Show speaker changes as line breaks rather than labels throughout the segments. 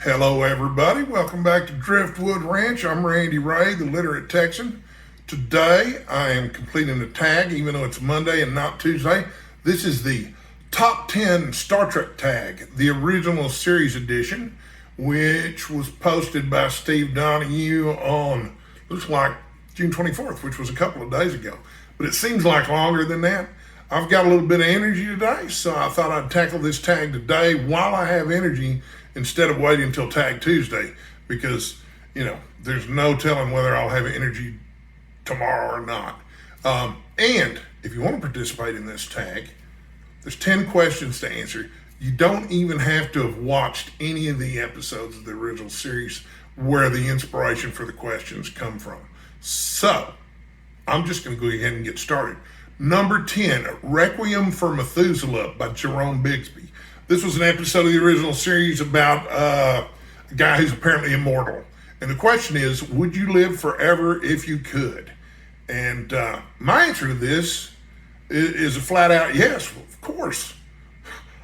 Hello, everybody. Welcome back to Driftwood Ranch. I'm Randy Ray, the literate Texan. Today, I am completing a tag, even though it's Monday and not Tuesday. This is the Top 10 Star Trek tag, the original series edition, which was posted by Steve Donahue on, looks like June 24th, which was a couple of days ago. But it seems like longer than that. I've got a little bit of energy today, so I thought I'd tackle this tag today while I have energy instead of waiting until Tag Tuesday, because, there's no telling whether I'll have energy tomorrow or not. And if you want to participate in this tag, there's 10 questions to answer. You don't even have to have watched any of the episodes of the original series where the inspiration for the questions come from. So, I'm just going to go ahead and get started. Number 10, Requiem for Methuselah by Jerome Bixby. This was an episode of the original series about a guy who's apparently immortal. And the question is, would you live forever if you could? And my answer to this is a flat out yes, of course.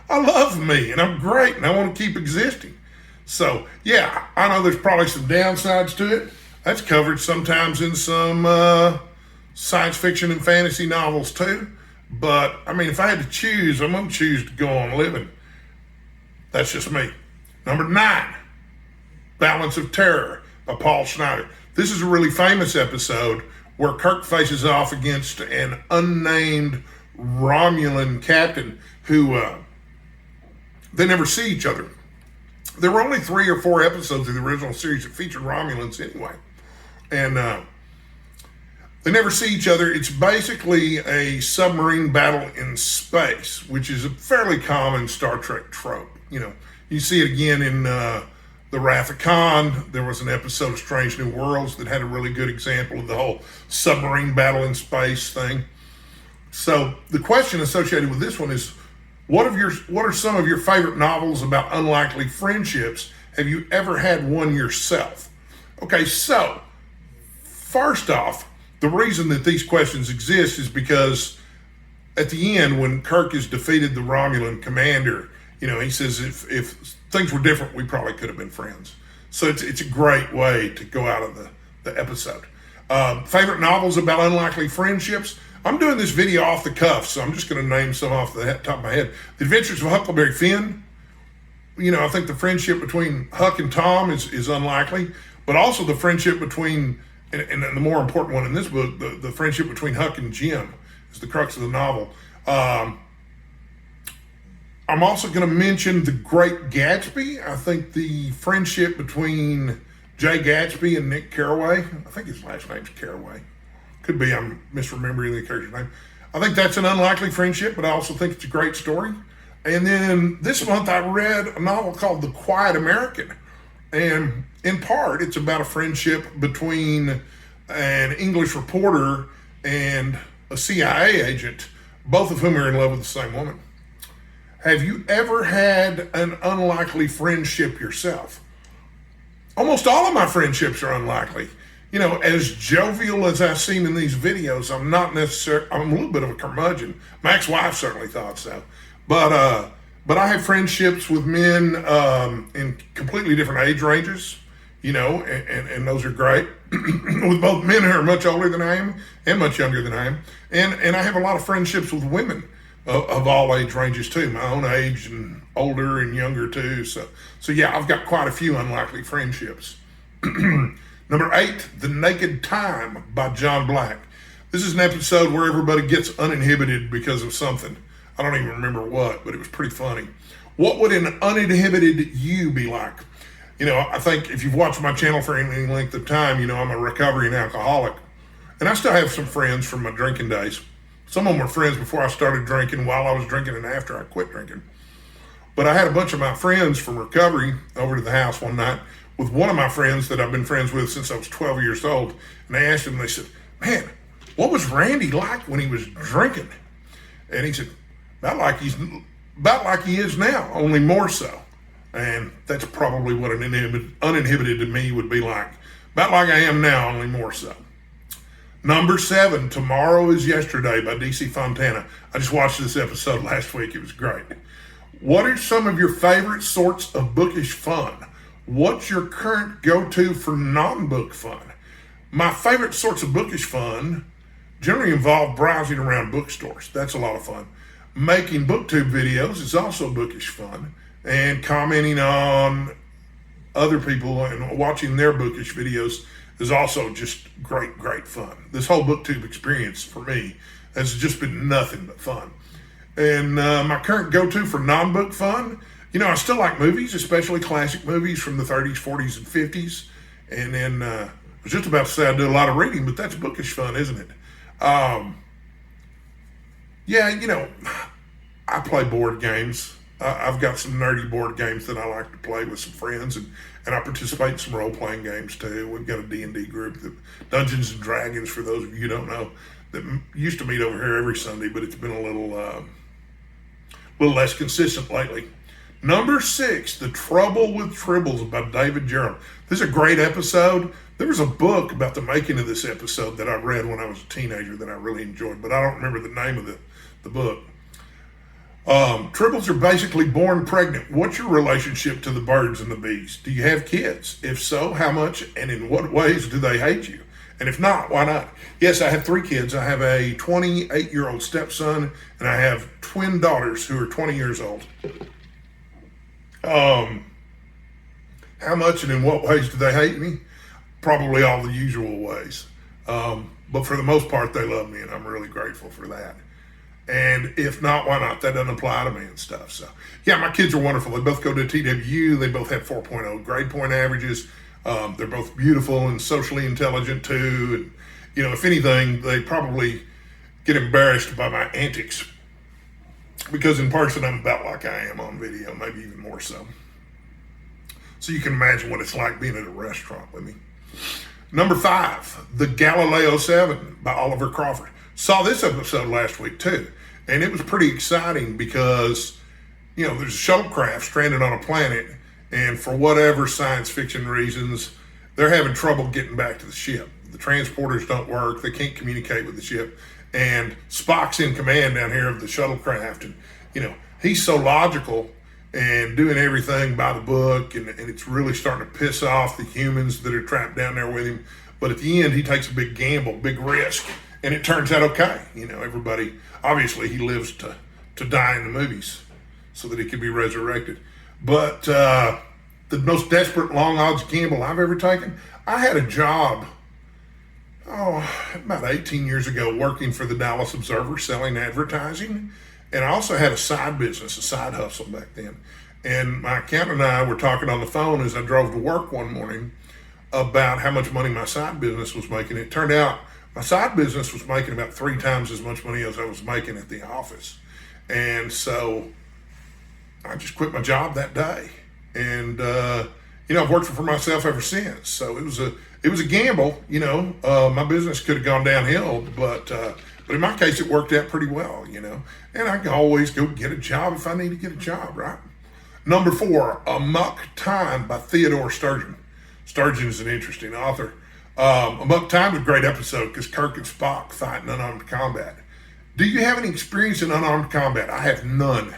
I love me and I'm great and I want to keep existing. So yeah, I know there's probably some downsides to it. That's covered sometimes in some science fiction and fantasy novels too. But I mean, if I had to choose, I'm going to choose to go on living. That's just me. Number 9, Balance of Terror by Paul Schneider. This is a really famous episode where Kirk faces off against an unnamed Romulan captain who they never see each other. There were only 3 or 4 episodes of the original series that featured Romulans anyway. And they never see each other. It's basically a submarine battle in space, which is a fairly common Star Trek trope. You see it again in The Wrath of Khan. There was an episode of Strange New Worlds that had a really good example of the whole submarine battle in space thing. So the question associated with this one is, what are some of your favorite novels about unlikely friendships? Have you ever had one yourself? Okay, so first off, the reason that these questions exist is because at the end, when Kirk has defeated the Romulan commander, he says, if things were different, we probably could have been friends. So it's a great way to go out of the episode. Favorite novels about unlikely friendships? I'm doing this video off the cuff, so I'm just going to name some off the top of my head. The Adventures of Huckleberry Finn. I think the friendship between Huck and Tom is unlikely, but also the friendship between, and the more important one in this book, the friendship between Huck and Jim is the crux of the novel. I'm also going to mention The Great Gatsby. I think the friendship between Jay Gatsby and Nick Carraway, I think his last name's Carraway. Could be I'm misremembering the character's name. I think that's an unlikely friendship, but I also think it's a great story. And then this month I read a novel called The Quiet American. And in part, it's about a friendship between an English reporter and a CIA agent, both of whom are in love with the same woman. Have you ever had an unlikely friendship yourself? Almost all of my friendships are unlikely. As jovial as I seem in these videos, I'm a little bit of a curmudgeon. My ex-wife certainly thought so. But I have friendships with men in completely different age ranges, and those are great. With both men who are much older than I am and much younger than I am. And I have a lot of friendships with women of all age ranges too, my own age and older and younger too. So yeah, I've got quite a few unlikely friendships. Number 8, The Naked Time by John Black. This is an episode where everybody gets uninhibited because of something. I don't even remember what, but it was pretty funny. What would an uninhibited you be like? I think if you've watched my channel for any length of time, I'm a recovering alcoholic. And I still have some friends from my drinking days. Some of them were friends before I started drinking, while I was drinking, and after I quit drinking. But I had a bunch of my friends from recovery over to the house one night with one of my friends that I've been friends with since I was 12 years old. And they asked him, they said, "Man, what was Randy like when he was drinking?" And he said, about like he is now, only more so. And that's probably what an uninhibited to me would be like. About like I am now, only more so. Number 7, Tomorrow is Yesterday by DC Fontana. I just watched this episode last week. It was great. What are some of your favorite sorts of bookish fun? What's your current go-to for non-book fun? My favorite sorts of bookish fun generally involve browsing around bookstores. That's a lot of fun. Making booktube videos is also bookish fun, and commenting on other people and watching their bookish videos is also just great fun. This whole booktube experience for me has just been nothing but fun. And my current go-to for non-book fun, I still like movies, especially classic movies from the 30s, 40s, and 50s. And then I was just about to say I do a lot of reading, but that's bookish fun, isn't it? I play board games. I've got some nerdy board games that I like to play with some friends, and I participate in some role-playing games too. We've got a D&D group, that Dungeons and Dragons, for those of you who don't know, that used to meet over here every Sunday, but it's been a little less consistent lately. Number 6, The Trouble with Tribbles by David Gerrold. This is a great episode. There was a book about the making of this episode that I read when I was a teenager that I really enjoyed, but I don't remember the name of the book. Tribbles are basically born pregnant. What's your relationship to the birds and the bees? Do you have kids? If so, how much and in what ways do they hate you? And if not, why not? Yes, I have 3 kids. I have a 28-year-old stepson, and I have twin daughters who are 20 years old. How much and in what ways do they hate me? Probably all the usual ways. But for the most part, they love me, and I'm really grateful for that. And if not, why not? That doesn't apply to me and stuff. So, yeah, my kids are wonderful. They both go to TWU. They both have 4.0 grade point averages. They're both beautiful and socially intelligent, too. And, if anything, they probably get embarrassed by my antics, because in person, I'm about like I am on video, maybe even more so. So you can imagine what it's like being at a restaurant with me. Number 5, The Galileo 7 by Oliver Crawford. Saw this episode last week too, and it was pretty exciting because, there's a shuttlecraft stranded on a planet, and for whatever science fiction reasons, they're having trouble getting back to the ship. The transporters don't work, they can't communicate with the ship, and Spock's in command down here of the shuttlecraft, and, he's so logical and doing everything by the book, and it's really starting to piss off the humans that are trapped down there with him. But at the end, he takes a big gamble, big risk, and it turns out okay. Everybody, obviously he lives to die in the movies so that he can be resurrected. But the most desperate long odds gamble I've ever taken, I had a job, about 18 years ago, working for the Dallas Observer selling advertising. And I also had a side business, a side hustle back then. And my accountant and I were talking on the phone as I drove to work one morning about how much money my side business was making. It turned out my side business was making about 3 times as much money as I was making at the office. And so I just quit my job that day. And, I've worked for myself ever since. So it was a gamble, my business could have gone downhill, but in my case, it worked out pretty well, and I can always go get a job if I need to get a job, right? Number 4, A Muck Time by Theodore Sturgeon. Sturgeon is an interesting author. A Muck Time was a great episode because Kirk and Spock fight in unarmed combat. Do you have any experience in unarmed combat? I have none.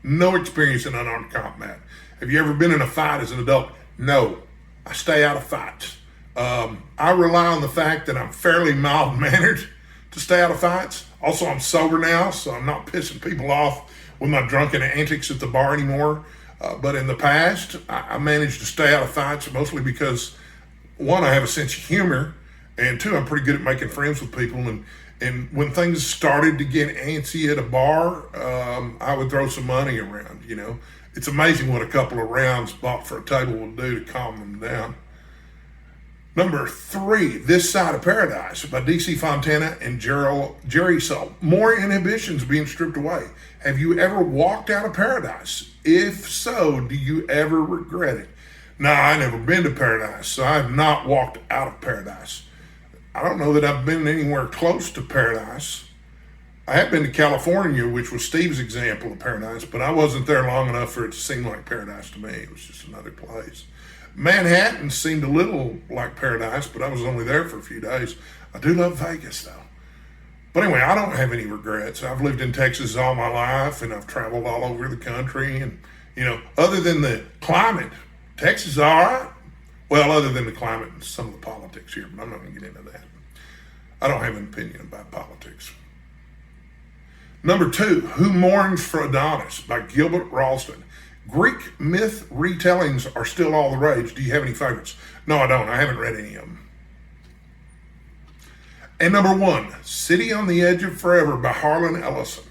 No experience in unarmed combat. Have you ever been in a fight as an adult? No. I stay out of fights. I rely on the fact that I'm fairly mild-mannered to stay out of fights. Also, I'm sober now, so I'm not pissing people off with my drunken antics at the bar anymore. But in the past, I managed to stay out of fights mostly because, 1, I have a sense of humor, and 2, I'm pretty good at making friends with people. And when things started to get antsy at a bar, I would throw some money around, It's amazing what a couple of rounds bought for a table will do to calm them down. Number 3, This Side of Paradise by DC Fontana and Jerry Salt. More inhibitions being stripped away. Have you ever walked out of paradise? If so, do you ever regret it? No, I've never been to paradise, so I have not walked out of paradise. I don't know that I've been anywhere close to paradise. I have been to California, which was Steve's example of paradise, but I wasn't there long enough for it to seem like paradise to me. It was just another place. Manhattan seemed a little like paradise, but I was only there for a few days. I do love Vegas, though. But anyway, I don't have any regrets. I've lived in Texas all my life, and I've traveled all over the country. And, other than the climate Texas is all right. Well, other than the climate and some of the politics here, but I'm not going to get into that. I don't have an opinion about politics. Number 2, Who Mourns for Adonis by Gilbert Ralston. Greek myth retellings are still all the rage. Do you have any favorites? No, I don't. I haven't read any of them. And number 1, City on the Edge of Forever by Harlan Ellison.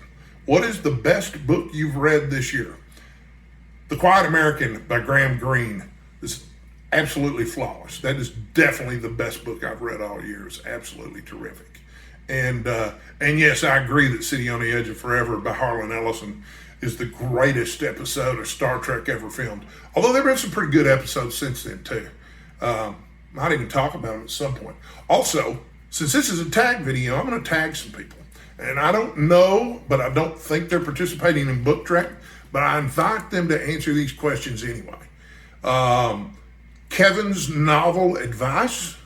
What is the best book you've read this year? The Quiet American by Graham Greene is absolutely flawless. That is definitely the best book I've read all year. It's absolutely terrific. And yes, I agree that City on the Edge of Forever by Harlan Ellison is the greatest episode of Star Trek ever filmed. Although there have been some pretty good episodes since then too. Might even talk about them at some point. Also, since this is a tag video, I'm going to tag some people. And I don't know, but I don't think they're participating in Book Trek, but I invite them to answer these questions anyway. Kevin's Novel Advice,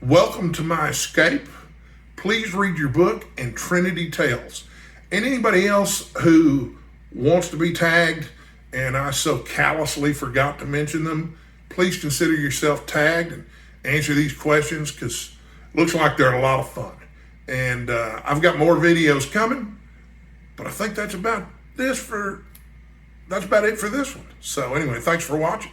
Welcome to My Escape, Please Read Your Book, and Trinity Tales. And anybody else who wants to be tagged, and I so callously forgot to mention them, please consider yourself tagged and answer these questions, because it looks like they're a lot of fun. And I've got more videos coming, but I think that's about it for this one. So anyway, thanks for watching.